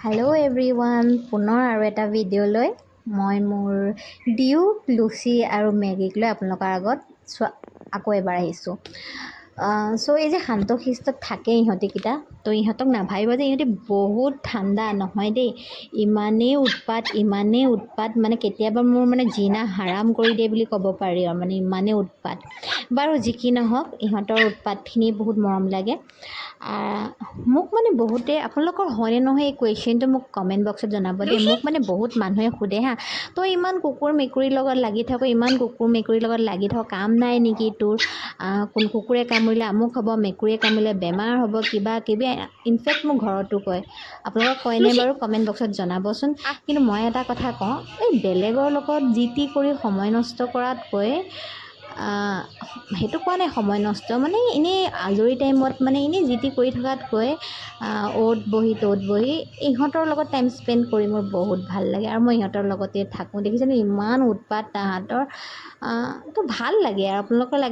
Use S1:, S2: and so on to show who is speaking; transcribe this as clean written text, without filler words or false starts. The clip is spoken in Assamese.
S1: হেল্ল' এভৰিৱান, পুনৰ আৰু এটা ভিডিঅ'লৈ মই মোৰ ডিউ, লুচি আৰু মেগীক লৈ আপোনালোকৰ আগত আকৌ এবাৰ আহিছোঁ। চ' এই যে শান্তশিষ্টত থাকে ইহঁতিকেইটা, তো ইহঁতক নাভাবিব যে ইহঁতি বহুত ঠাণ্ডা নহয় দেই। ইমানেই উৎপাত মানে কেতিয়াবা মোৰ মানে জিনা হাৰাম কৰি দিয়ে বুলি ক'ব পাৰি আৰু মানে ইমানেই উৎপাত। বাৰু যি কি নহওক, ইহঁতৰ উৎপাতখিনি বহুত মৰম লাগে। মোক মানে বহুতে আপোনালোকৰ হয়নে নহয় এই কুৱেশ্যনটো মোক কমেণ্ট বক্সত জনাব দেই। মোক মানে বহুত মানুহে সোধে হা, তই ইমান কুকুৰ মেকুৰীৰ লগত লাগি থাক, কাম নাই নেকি তোৰ? কোন কুকুৰে কামুৰিলে আমুক হ'ব, মেকুৰীয়ে কামুৰিলে বেমাৰ হ'ব, কিবা কিবি। ইনফেক্ট মোৰ ঘৰতো কয়। আপোনালোকক কয়নে বাৰু কমেণ্ট বক্সত জনাবচোন। কিন্তু মই এটা কথা কওঁ, এই বেলেগৰ লগত যি টি কৰি সময় নষ্ট কৰাতকৈ, সেইটো কোৱা নাই সময় নষ্ট মানে এনেই আজৰি টাইমত মানে এনেই যি টি কৰি থকাতকৈ অ'ত বহি ত'ত বহি ইহঁতৰ লগত টাইম স্পেণ্ড কৰি মোৰ বহুত ভাল লাগে। আৰু মই ইহঁতৰ লগতে থাকোঁ। দেখিছেনে ইমান উৎপাত তাহাঁতৰ, তো ভাল লাগে আৰু আপোনালোকৰ লাগে।